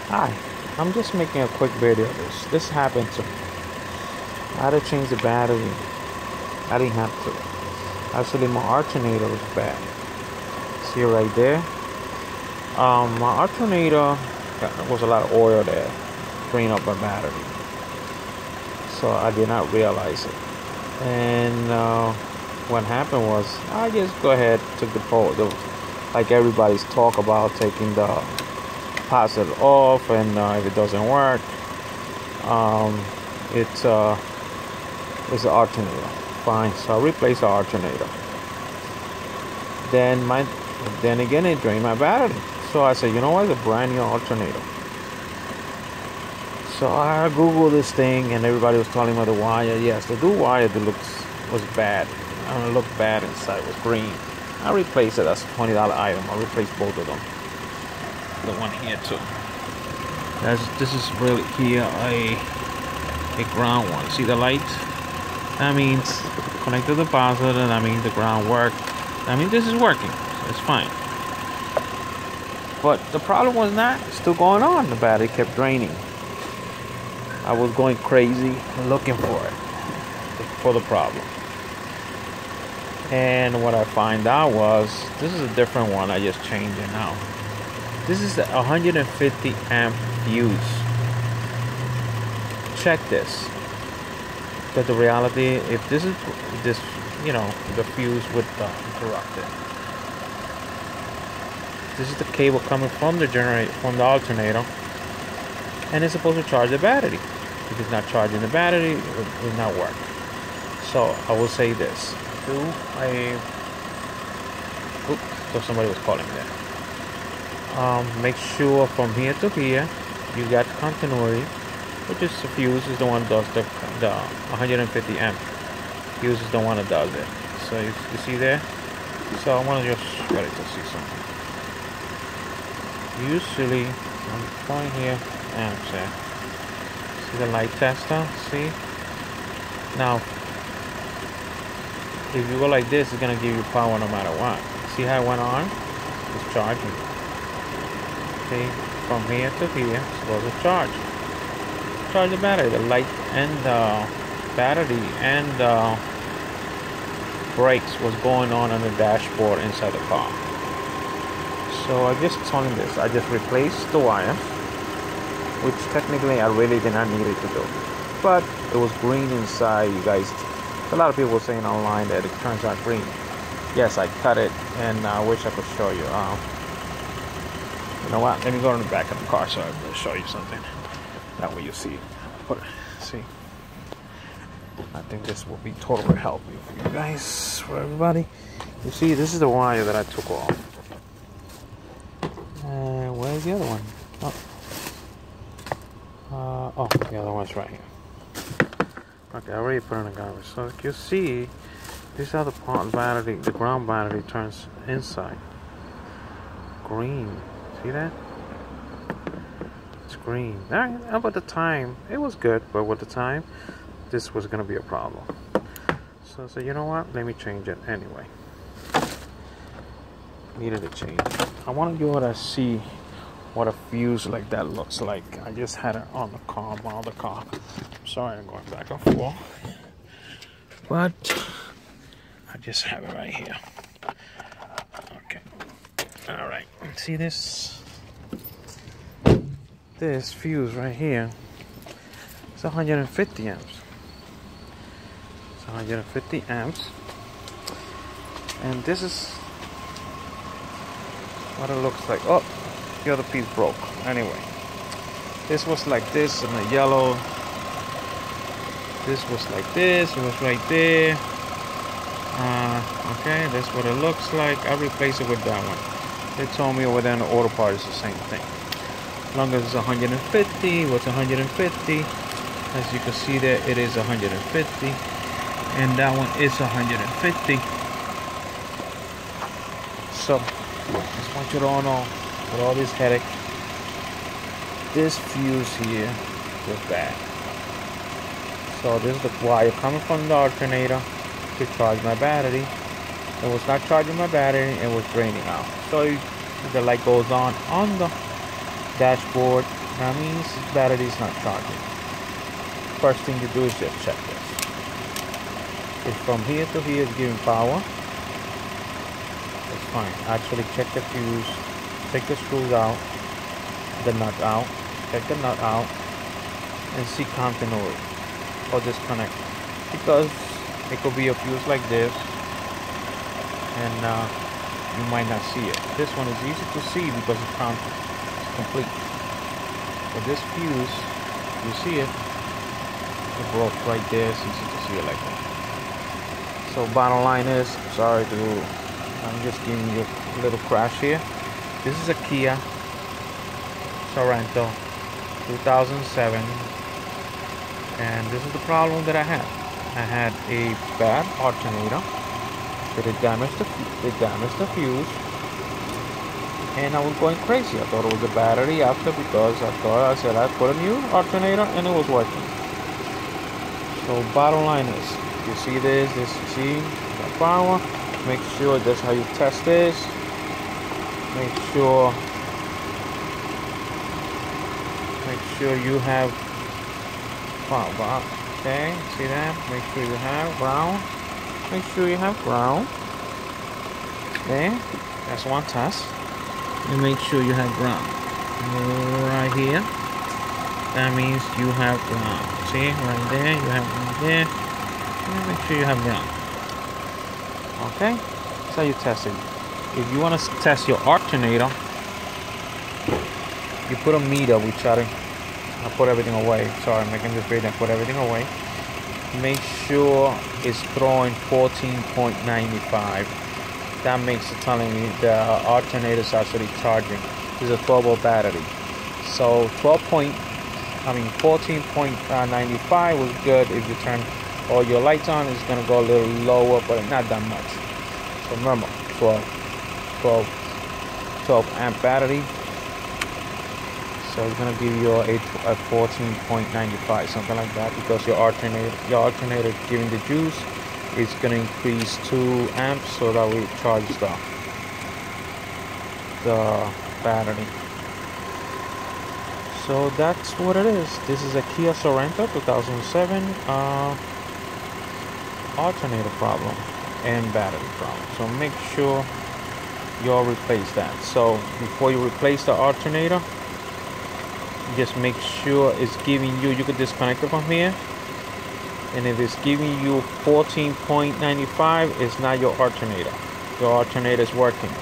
Hi, I'm just making a quick video of this. This happened to me. I had to change the battery. I didn't have to. Actually, my alternator was bad. See it right there? My alternator was a lot of oil there, drained up my battery. So I did not realize it. And what happened was, I just go ahead, took like everybody's talk about taking the positive off, and if it doesn't work, it's the alternator. Fine, so I replaced the alternator. Then again, it drained my battery. So I said, you know what, it's a brand new alternator. So I googled this thing, and everybody was telling me the wire. Yes, the dual wire was bad. It looked bad inside. It was green. I replaced it. That's a $20 item. I replaced both of them. The one here too. This is really here a ground one. See the light? That means connected to the positive, and that means the ground worked. I mean, this is working. So it's fine. But the problem was not still going on. The battery kept draining. I was going crazy looking for the problem. And what I find out was, this is a different one. I just changed it now. This is a 150 amp fuse. Check this. But the reality, if this, the fuse would interrupt it. This is the cable coming from the alternator, and it's supposed to charge the battery. If it's not charging the battery, it will not work. So I will say this: so somebody was calling there. Make sure from here to here you got continuity, which is the fuse is the one that does the 150 amp. Fuse is the one that does it. So you see there. So I want to just ready to see something. Usually I'm going here amps here. See the light tester? See? Now if you go like this, it's gonna give you power no matter what. See how it went on? It's charging. See, from here to here, it's supposed to charge the battery. The light and the battery and the brakes was going on the dashboard inside the car. So I just told him this. I just replaced the wire, which technically I really did not need it to do, but it was green inside. You guys, a lot of people were saying online that it turns out green. Yes, I cut it, and I wish I could show you. You know what? Let me go in the back of the car so I can show you something. That way you see. See. I think this will be totally helpful for you guys, for everybody. You see, this is the wire that I took off. Where's the other one? Oh, the other one's right here. Okay, I already put it in the garbage. So you see, this is how the battery, the ground battery turns inside. Green. See that? It's green. Alright, about the time, it was good, but with the time, this was going to be a problem. So I said, you know what? Let me change it anyway. Needed to change it. I wanted you all to see what a fuse like that looks like. I just had it on the car, I'm sorry, I'm going back and forth. But I just have it right here. Okay. Alright. See this? This fuse right here. It's 150 amps. It's 150 amps. And this is what it looks like. Oh, the other piece broke. Anyway, this was like this in the yellow. This was like this. It was right there. Okay, that's what it looks like. I replaced it with that one. They told me over there in the auto part is the same thing. As long as it's 150, what's 150? As you can see there, it is 150. And that one is 150. So, just want you to all know, with all this headache, this fuse here was bad. So this is the wire coming from the alternator to charge my battery. It was not charging my battery, it was draining out. So the light goes on the dashboard, That means the battery is not charging. First thing you do is just check this. If from here to here is giving power, it's fine. Actually check the fuse, take the screws out, the nut out, take the nut out, and see continuity or disconnect, because it could be a fuse like this, and you might not see it. This one is easy to see because it's complete. But this fuse, you see it broke right there. It's easy to see it like that. So bottom line is, I'm just giving you a little crash here. This is a Kia Sorento 2007, and this is the problem that I had. I had a bad alternator, but it damaged the fuse, and I was going crazy. I thought it was the battery after, because I said I put a new alternator and it was working. So bottom line is, you see this, you see the power. Make sure that's how you test this. Make sure you have power. Okay, see that? Make sure you have ground. Make sure you have ground. Okay, that's one test. And make sure you have ground right here. That means you have ground. See, right there, you have ground there. And make sure you have ground. Okay, that's how you test it. If you want to test your alternator, you put a meter. I put everything away. Sorry, I'm making this video. I put everything away. Make sure it's throwing 14.95. That makes it telling me the alternator is actually charging. This is a 12-volt battery. So 14.95 was good. If you turn all your lights on, it's gonna go a little lower, but not that much. So remember, 12 amp battery. So it's gonna give you a 14.95, something like that, because your alternator giving the juice is gonna increase 2 amps, so that we charge the battery. So that's what it is. This is a Kia Sorento 2007 alternator problem and battery problem. So make sure you replace that. So before you replace the alternator, just make sure it's giving you could disconnect it from here, and if it's giving you 14.95, it's not your alternator. Your alternator is working.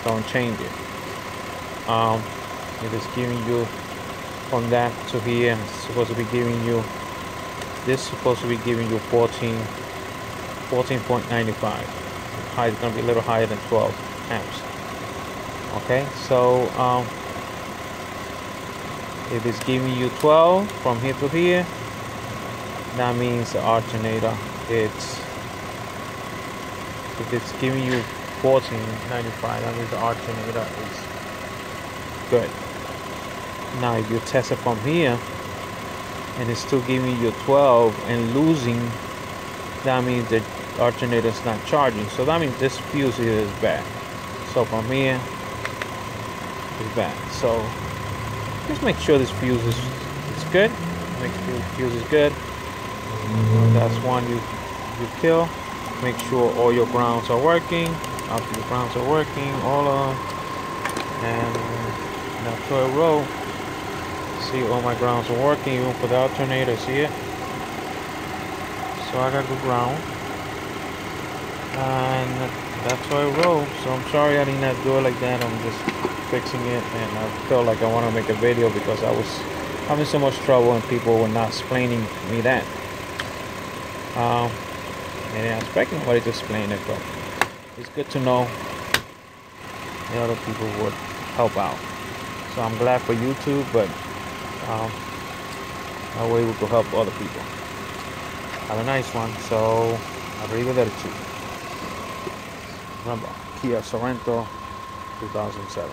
Don't change it. If it's giving you from that to here, it's supposed to be giving you, this is supposed to be giving you 14.95. It's going to be a little higher than 12 amps. Okay, so if it's giving you 12 from here to here, that means the alternator, if it's giving you 14.95, that means the alternator is good. Now if you test it from here and it's still giving you 12 and losing, that means the alternator is not charging. So that means this fuse here is bad. So from here is bad. So just make sure this fuse is good. Make sure the fuse is good. That's one you kill. Make sure all your grounds are working. After your grounds are working, all of them, and that's where I roll. See, all my grounds are working, even for the alternator. See it? So I got good ground, and that's why I roll. So I'm sorry I did not do it like that. I'm just fixing it, and I felt like I want to make a video because I was having so much trouble and people were not explaining me that. And I expect nobody to explain it, but it's good to know the other people would help out. So I'm glad for YouTube, but that way we could help other people. Have a nice one. So arrivederci. Remember, Kia Sorento 2007.